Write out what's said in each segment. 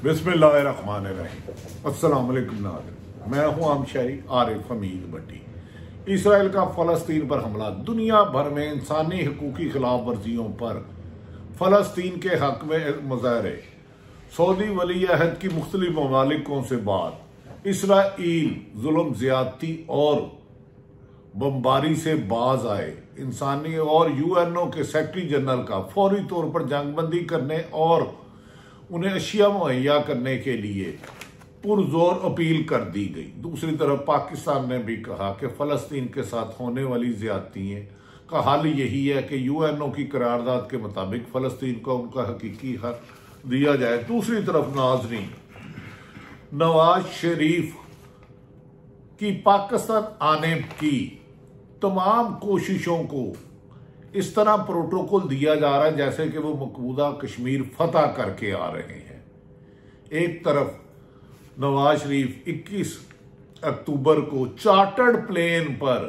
बिस्मिल्लाहिर्रहमानिर्रहीम। अस्सलाम वालेकुम नाज़रीन, मैं हूं आमशारी आरिफ हमीद भट्टी। इसराइल का फ़लस्तीन पर हमला, दुनिया भर में इंसानी हकूक़ की खिलाफ वर्जियों पर फ़लस्तीन के हक में मुज़ाहरे, सऊदी वली अहद की मुख्तलिफ ममालिकों से बात, इसराइल जुल्म ज़्यादती और बमबारी से बाज आए, इंसानी और यूएनओ के सेक्रेटरी जनरल का फौरी तौर पर जंगबंदी करने और उन्हें अशिया मुहैया करने के लिए पुरजोर अपील कर दी गई। दूसरी तरफ पाकिस्तान ने भी कहा कि फ़लस्तीन के साथ होने वाली ज़्यादतियों का हल यही है कि यूएनओ की करारदाद के मुताबिक फ़लस्तीन को उनका हकीकी हक दिया जाए। दूसरी तरफ नाज़रीन, नवाज शरीफ की पाकिस्तान आने की तमाम कोशिशों को इस तरह प्रोटोकॉल दिया जा रहा है जैसे कि वो मकबूजा कश्मीर फतह करके आ रहे हैं। एक तरफ नवाज शरीफ 21 अक्टूबर को चार्टर्ड प्लेन पर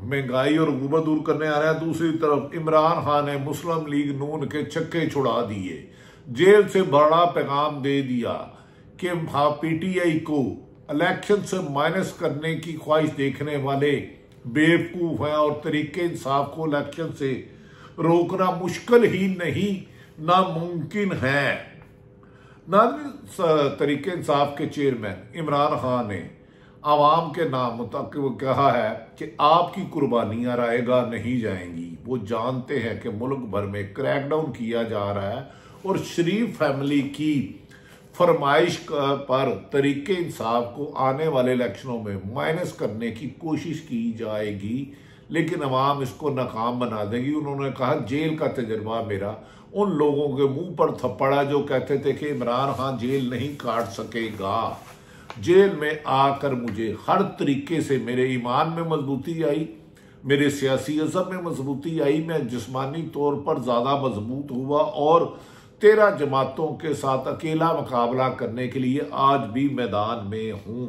महंगाई और गुर्बत दूर करने आ रहे हैं। दूसरी तरफ इमरान खान ने मुस्लिम लीग नून के छक्के छुड़ा दिए, जेल से बड़ा पैगाम दे दिया कि पीटीआई को इलेक्शन से माइनस करने की ख्वाहिश देखने वाले बेवकूफ हैं और तरीके इंसाफ को इलेक्शन से रोकना मुश्किल ही नहीं नामुमकिन है। तरीके इंसाफ के चेयरमैन इमरान खान ने आवाम के नाम मुताबिक कहा है कि आपकी कुर्बानियां रायगा नहीं जाएंगी। वो जानते हैं कि मुल्क भर में क्रैकडाउन किया जा रहा है और शरीफ फैमिली की फरमाइश पर तरीके इंसाफ को आने वाले इलेक्शनों में माइनस करने की कोशिश की जाएगी, लेकिन अवाम इसको नाकाम बना देगी। उन्होंने कहा जेल का तजर्बा मेरा उन लोगों के मुंह पर थप्पड़ है जो कहते थे कि इमरान खान जेल नहीं काट सकेगा। जेल में आकर मुझे हर तरीके से मेरे ईमान में मजबूती आई, मेरे सियासी अज़म में मजबूती आई, मैं जिस्मानी तौर पर ज़्यादा मजबूत हुआ और 13 जमातों के साथ अकेला मुकाबला करने के लिए आज भी मैदान में हूं।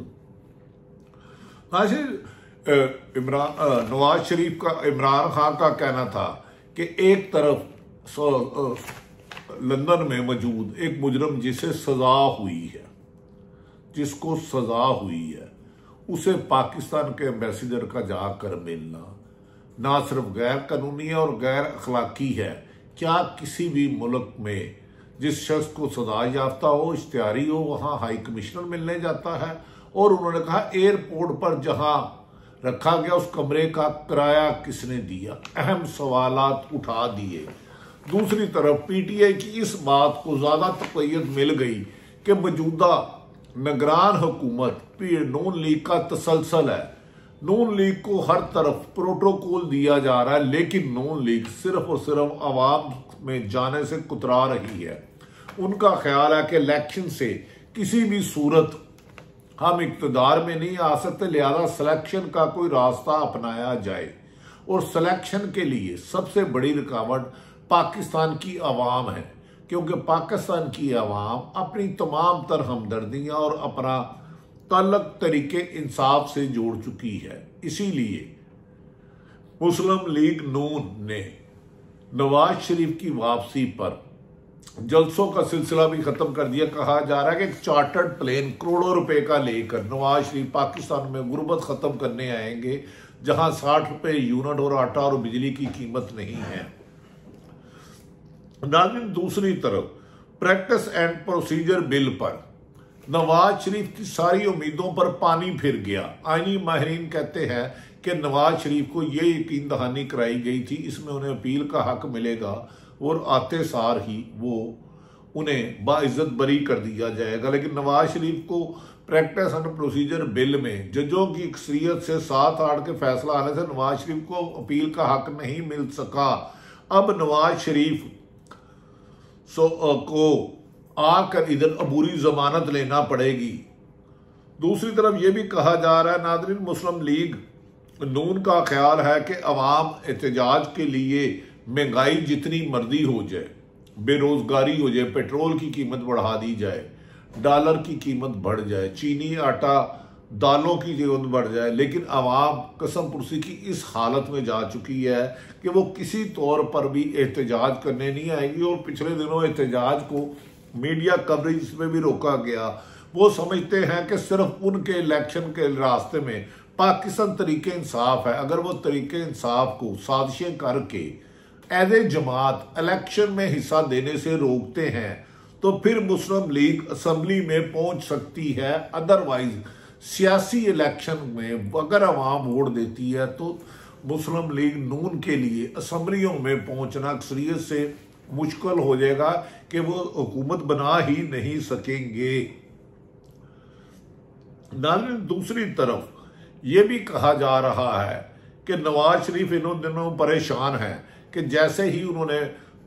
नवाज शरीफ का इमरान खान का कहना था कि एक तरफ लंदन में मौजूद एक मुजरम जिसे सजा हुई है, जिसको सजा हुई है, उसे पाकिस्तान के एम्बेसडर का जाकर मिलना ना सिर्फ गैर कानूनी है और गैर अखलाकी है। क्या किसी भी मुल्क में जिस शख्स को सजा याफ्ता हो, इश्तिहारी हो, वहां हाई कमिश्नर मिलने जाता है? और उन्होंने कहा एयरपोर्ट पर जहां रखा गया उस कमरे का किराया किसने दिया? अहम सवालात उठा दिए। दूसरी तरफ पीटीआई की इस बात को ज्यादा तक़य्युद मिल गई कि मौजूदा निगरान हुकूमत नून लीग का तसलसल है। नून लीग को हर तरफ प्रोटोकॉल दिया जा रहा है, लेकिन नून लीग सिर्फ और सिर्फ आवाम में जाने से कुतरा रही है। उनका ख्याल है कि इलेक्शन से किसी भी सूरत हम इक़्तिदार में नहीं आ सकते, लिहाजा सिलेक्शन का कोई रास्ता अपनाया जाए। और सिलेक्शन के लिए सबसे बड़ी रुकावट पाकिस्तान की आवाम है, क्योंकि पाकिस्तान की आवाम अपनी तमाम तर हमदर्दियां और अपना तल्लक तरीके इंसाफ से जोड़ चुकी है। इसीलिए मुस्लिम लीग नून ने नवाज शरीफ की वापसी पर जलसों का सिलसिला भी खत्म कर दिया। कहा जा रहा है कि एक चार्टर्ड प्लेन करोड़ों रुपए का लेकर नवाज शरीफ पाकिस्तान में गुर्बत खत्म करने आएंगे, जहां 60 रुपए यूनिट और आटा और बिजली की कीमत नहीं है। नाज़रीन, दूसरी तरफ प्रैक्टिस एंड प्रोसीजर बिल पर नवाज शरीफ की सारी उम्मीदों पर पानी फिर गया। आईनी माहिरीन कहते हैं कि नवाज शरीफ को ये यकीन दहानी कराई गई थी इसमें उन्हें अपील का हक मिलेगा और आते सार ही वो उन्हें बाइज्जत बरी कर दिया जाएगा। लेकिन नवाज शरीफ को प्रैक्टिस एंड प्रोसीजर बिल में जजों की अक्सरियत से 7-8 के फैसला आने से नवाज शरीफ को अपील का हक नहीं मिल सका। अब नवाज शरीफ को आकर इधर अबूरी जमानत लेना पड़ेगी। दूसरी तरफ यह भी कहा जा रहा है नाज़रीन, मुस्लिम लीग नून का ख्याल है कि अवाम एहतजाज के लिए महंगाई जितनी मर्जी हो जाए, बेरोजगारी हो जाए, पेट्रोल की कीमत बढ़ा दी जाए, डॉलर की कीमत बढ़ जाए, चीनी आटा दालों की कीमत बढ़ जाए, लेकिन अवाम कसम पुरसी की इस हालत में जा चुकी है कि वो किसी तौर पर भी एहतजाज करने नहीं आएगी। और पिछले दिनों एहतजाज को मीडिया कवरेज में भी रोका गया। वो समझते हैं कि सिर्फ उनके इलेक्शन के रास्ते में पाकिस्तान तरीके इंसाफ है, अगर वो तरीके इंसाफ को साजिशें करके एज ए जमात इलेक्शन में हिस्सा देने से रोकते हैं तो फिर मुस्लिम लीग असम्बली में पहुंच सकती है। अदरवाइज सियासी इलेक्शन में अगर अवाम वोट देती है तो मुस्लिम लीग नून के लिए असम्बलियों में पहुंचना अक्सरियत से मुश्किल हो जाएगा कि वो हुकूमत बना ही नहीं सकेंगे। नाज़रीन, दूसरी तरफ ये भी कहा जा रहा है कि नवाज शरीफ इन दिनों परेशान हैं कि जैसे ही उन्होंने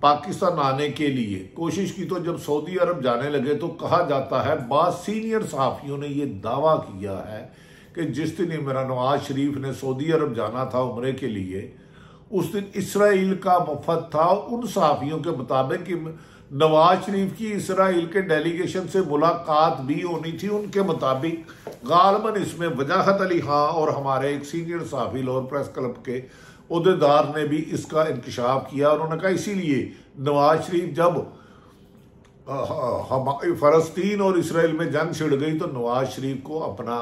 पाकिस्तान आने के लिए कोशिश की तो जब सऊदी अरब जाने लगे तो कहा जाता है, बाद सीनियर सहाफ़ियों ने यह दावा किया है कि जिस दिन इमरान नवाज शरीफ ने सऊदी अरब जाना था उम्रे के लिए, उस दिन इसराइल का वफद था। उन सहाफ़ियों के मुताबिक कि नवाज शरीफ की इसराइल के डेलीगेशन से मुलाकात भी होनी थी। उनके मुताबिक गालबन इसमें वजाहत अली खां और हमारे एक सीनियर सहाफ़ी लाहौर प्रेस क्लब के उहदेदार ने भी इसका इंकशाफ किया। उन्होंने कहा इसीलिए नवाज शरीफ जब फ़लस्तीन और इसराइल में जंग छिड़ गई तो नवाज शरीफ को अपना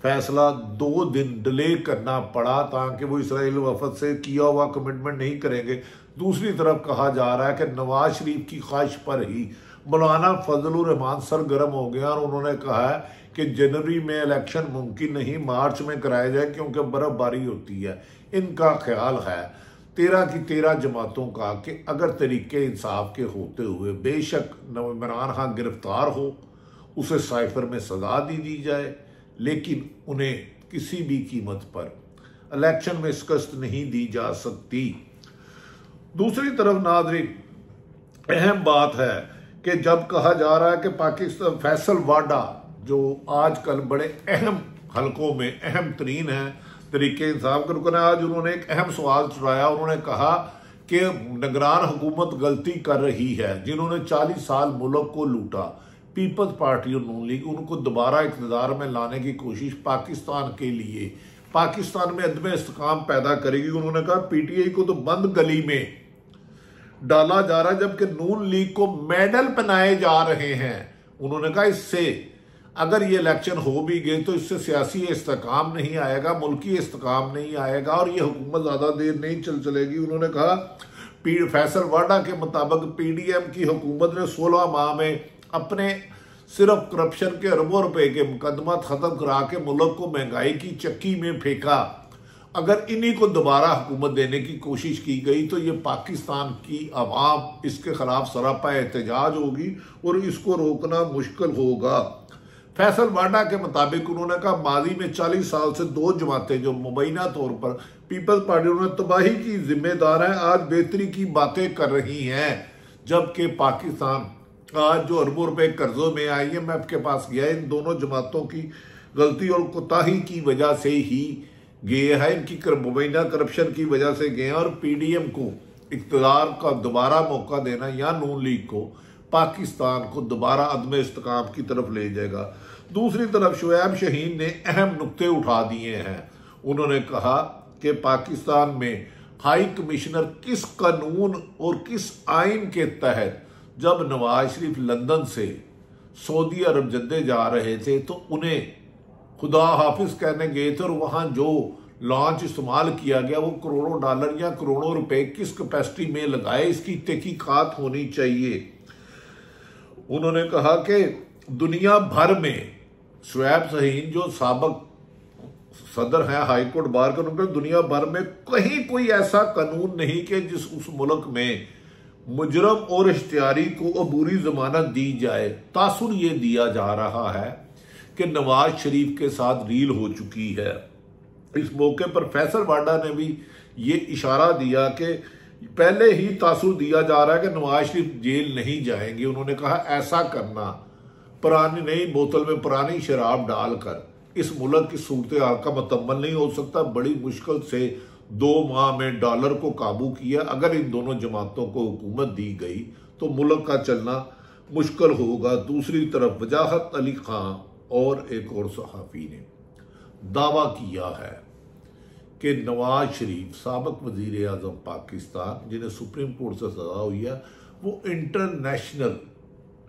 फैसला 2 दिन डिले करना पड़ा ताकि वो इसराइल वफद से किया हुआ कमिटमेंट नहीं करेंगे। दूसरी तरफ कहा जा रहा है कि नवाज शरीफ की ख्वाहिश पर ही मौलाना फजलुर रहमान सरगर्म हो गया और उन्होंने कहा है कि जनवरी में इलेक्शन मुमकिन नहीं, मार्च में कराया जाए क्योंकि बर्फबारी होती है। इनका ख्याल है 13 की 13 जमातों का कि अगर तरीके इंसाफ के होते हुए बेशक इमरान खान गिरफ्तार हो, उसे साइफर में सजा दी जाए, लेकिन उन्हें किसी भी कीमत पर इलेक्शन में शिकस्त नहीं दी जा सकती। दूसरी तरफ नाज़रीन, अहम बात है कि जब कहा जा रहा है कि पाकिस्तान फैसल वाडा जो आजकल बड़े अहम हलकों में अहम तरीन है तरीके इंसाफ के रुकन, आज उन्होंने एक अहम सवाल उठाया। उन्होंने कहा कि निगरान हुकूमत गलती कर रही है, जिन्होंने 40 साल मुल्क को लूटा। पीपल्स पार्टी और नून लीग उनको दोबारा इक़्तिदार में लाने की कोशिश पाकिस्तान के लिए पाकिस्तान में अदम इस्तेकाम पैदा करेगी। उन्होंने कहा पीटीआई को तो बंद गली में डाला जा रहा है जबकि नून लीग को मेडल पहनाए जा रहे हैं। उन्होंने कहा इससे अगर ये इलेक्शन हो भी गए तो इससे सियासी इस्तेकाम नहीं आएगा, मुल्की इस्तेकाम नहीं आएगा और ये हुकूमत ज़्यादा देर नहीं चलेगी। उन्होंने कहा फैसल वाडा के मुताबिक पीडीएम की हुकूमत ने 16 माह में अपने सिर्फ करप्शन के अरबों रुपए के मुकदमा खत्म करा के मुल्क को महंगाई की चक्की में फेंका। अगर इन्हीं को दोबारा हुकूमत देने की कोशिश की गई तो ये पाकिस्तान की आवाम इसके खिलाफ सरापा एहतजाज होगी और इसको रोकना मुश्किल होगा। फैसल वाडा के मुताबिक उन्होंने कहा माजी में 40 साल से 2 जमातें जो मुबैना तौर पर पीपल्स पार्टी उन्होंने तबाही की जिम्मेदार हैं, आज बेहतरी की बातें कर रही हैं, जबकि पाकिस्तान आज जो अरबों रुपए कर्जों में IMF के पास गया, इन दोनों जमातों की गलती और कोताही की वजह से ही गए हैं, इनकी मुबैना करप्शन की वजह से गए हैं। और पीडीएम को इक़्तिदार का दोबारा मौका देना या नून लीग को पाकिस्तान को दोबारा अदम इस्तेकाम की तरफ ले जाएगा। दूसरी तरफ शुएब शाहीन ने अहम नुक्ते उठा दिए हैं। उन्होंने कहा कि पाकिस्तान में हाई कमिश्नर किस कानून और किस आइन के तहत जब नवाज शरीफ लंदन से सऊदी अरब जद्दे जा रहे थे तो उन्हें खुदा हाफिज कहने गए थे और वहां जो लॉन्च इस्तेमाल किया गया वो करोड़ों डॉलर या करोड़ों रुपए किस कैपेसिटी में लगाए, इसकी तहकीकात होनी चाहिए। उन्होंने कहा कि दुनिया भर में शुएब शाहीन जो साबिक सदर हैं हाई कोर्ट बार के, उन्होंने दुनिया भर में कहीं कोई ऐसा कानून नहीं कि जिस उस मुल्क में मुजरम और इश्तियारी को अबूरी जमानत दी जाए। तासुर ये दिया जा रहा है कि नवाज शरीफ के साथ डील हो चुकी है। इस मौके पर फैसल वाडा ने भी ये इशारा दिया कि पहले ही तासुर दिया जा रहा है कि नवाज शरीफ जेल नहीं जाएंगे। उन्होंने कहा ऐसा करना पुरानी नई बोतल में पुरानी शराब डालकर इस मुल्क की सूरत हाल का मुकम्मल नहीं हो सकता। बड़ी मुश्किल से 2 माह में डॉलर को काबू किया। अगर इन दोनों जमातों को हुकूमत दी गई तो मुल्क का चलना मुश्किल होगा। दूसरी तरफ वजाहत अली खां और एक और सहाफ़ी ने दावा किया है कि नवाज शरीफ साबिक वज़ीर आज़म पाकिस्तान जिन्हें सुप्रीम कोर्ट से सजा हुई है वो इंटरनेशनल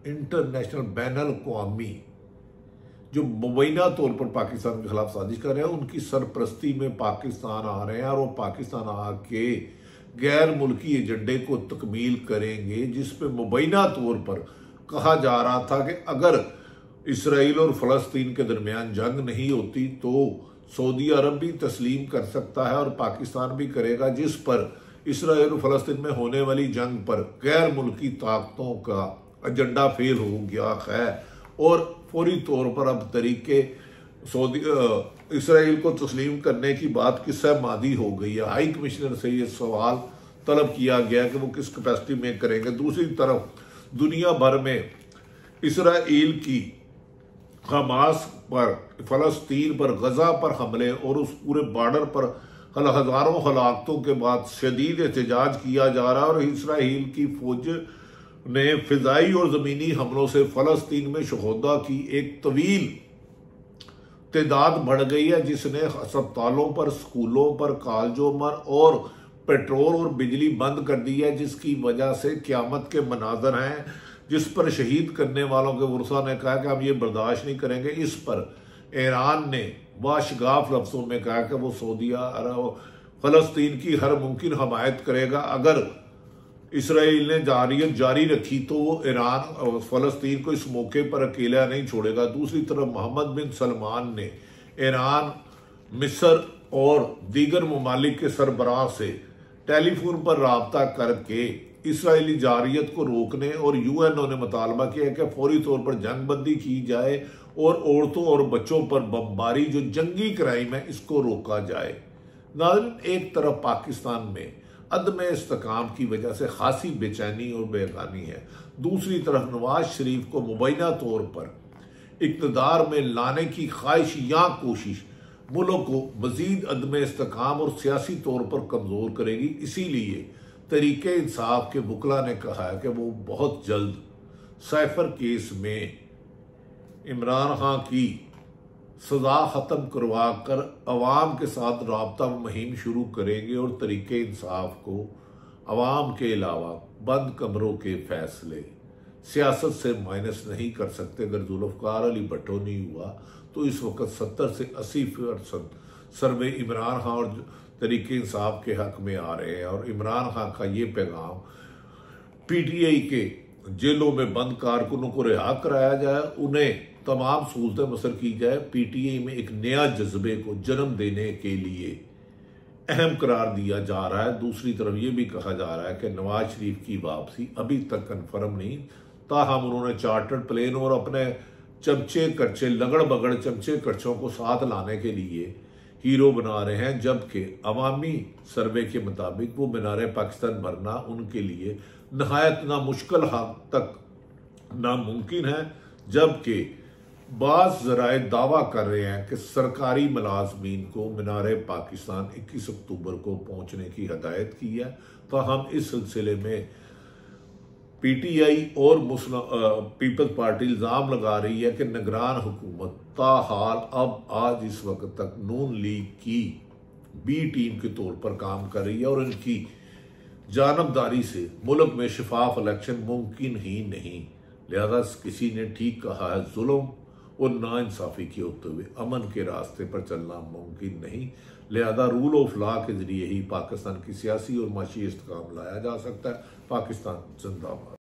इंटरनेशनल बैनुल अक़वामी जो मुबैना तौर पर पाकिस्तान के खिलाफ साजिश कर रहे हैं, उनकी सरपरस्ती में पाकिस्तान आ रहे हैं और वो पाकिस्तान आके गैर मुल्की एजेंडे को तकमील करेंगे, जिस पे मुबैना तौर पर कहा जा रहा था कि अगर इसराइल और फ़लस्तीन के दरमियान जंग नहीं होती तो सऊदी अरब भी तस्लीम कर सकता है और पाकिस्तान भी करेगा, जिस पर इसराइल और फ़लस्तीन में होने वाली जंग पर गैर मुल्की ताकतों का एजेंडा फेल हो गया है और फौरी तौर पर अब तरीके सऊदी इसराइल को तस्लीम करने की बात की सहमति हो गई है। हाई कमिश्नर से ये सवाल तलब किया गया कि वो किस कैपेसिटी में करेंगे। दूसरी तरफ दुनिया भर में इसराइल की हमास पर, फ़लस्तीन पर, गजा पर हमले और उस पूरे बॉर्डर पर हज़ारों हलाकतों के बाद शदीद एहतजाज किया जा रहा है और इसराइल की फौज ने फिजाई और ज़मीनी हमलों से फ़लस्तीन में शहदा की एक तवील तादाद बढ़ गई है, जिसने अस्पतालों पर, स्कूलों पर, कॉलेजों पर और पेट्रोल और बिजली बंद कर दी है, जिसकी वजह से क़यामत के मनाजर हैं, जिस पर शहीद करने वालों के वर्सा ने कहा कि हम ये बर्दाश्त नहीं करेंगे। इस पर ईरान ने वाशगाफ लफ्ज़ों में कहा कि वो सऊदी अरब फ़लस्तीन की हर मुमकिन हमायत करेगा। अगर इसराइल ने जारियत जारी रखी तो वो ईरान और फ़लस्तीन को इस मौके पर अकेला नहीं छोड़ेगा। दूसरी तरफ मोहम्मद बिन सलमान ने ईरान, मिस्र और दीगर ममालिक के सरबराह से टेलीफोन पर रब्ता करके इसराइली जारियत को रोकने और यूएनओ ने मुतालबा किया कि फौरी तौर पर जंगबंदी की जाए और औरतों और बच्चों पर बमबारी जो जंगी क्राइम है इसको रोका जाए। नाज़रीन, एक तरफ पाकिस्तान में अदम इस्तेकाम की वजह से खासी बेचैनी और बेगानी है, दूसरी तरफ नवाज शरीफ को मुबैना तौर पर इक़्तिदार में लाने की ख्वाहिश या कोशिश मुल्क को मजीद अदम इस्तेकाम और सियासी तौर पर कमज़ोर करेगी। इसीलिए तहरीके इंसाफ के वकला ने कहा है कि वो बहुत जल्द साइफर केस में इमरान खान की सजा ख़त्म करवा कर अवाम के साथ रब्ता मुहिम शुरू करेंगे और तहरीके इंसाफ को अवाम के अलावा बंद कमरों के फैसले सियासत से माइनस नहीं कर सकते। अगर जुल्फ़िकार अली भुट्टो नहीं हुआ तो इस वक्त 70 से 80% सर्वे इमरान खान और तहरीके इंसाफ के हक में आ रहे हैं और इमरान खान का ये पैगाम PTI के जेलों में बंद कारकुनों को रिहा कराया जाए, उन्हें तमाम सहूलतें मुयस्सर की जाए। PTI में एक नया जज्बे को जन्म देने के लिए अहम करार दिया जा रहा है। दूसरी तरफ ये भी कहा जा रहा है कि नवाज शरीफ की वापसी अभी तक कन्फर्म नहीं, ताहम उन्होंने चार्टर्ड प्लेन और अपने चमचे कच्चे लगड़ बगड़ चमचे कच्चों को साथ लाने के लिए हीरो बना रहे हैं, जबकि अवामी सर्वे के मुताबिक वो मीनार पाकिस्तान भरना उनके लिए नहायत नामुश्किल हद तक नामुमकिन है। जबकि बाज़ ज़राए दावा कर रहे हैं कि सरकारी मुलाजमीन को मीनार पाकिस्तान 21 अक्टूबर को पहुंचने की हिदायत की है। तो हम इस सिलसिले में PTI और पीपल्स पार्टी इल्ज़ाम लगा रही है कि निगरान हुकूमत ताहाल अब आज इस वक्त तक नून लीग की B टीम के तौर पर काम कर रही है और इनकी जानबदारी से मुल्क में शफाफ इलेक्शन मुमकिन ही नहीं। लिहाजा किसी ने ठीक कहा है, जुल्म और नाइंसाफ़ी के होते हुए अमन के रास्ते पर चलना मुमकिन नहीं। लिहाजा रूल ऑफ लॉ के जरिए ही पाकिस्तान की सियासी और माशी इस्तेकाम लाया जा सकता है। पाकिस्तान जिंदाबाद।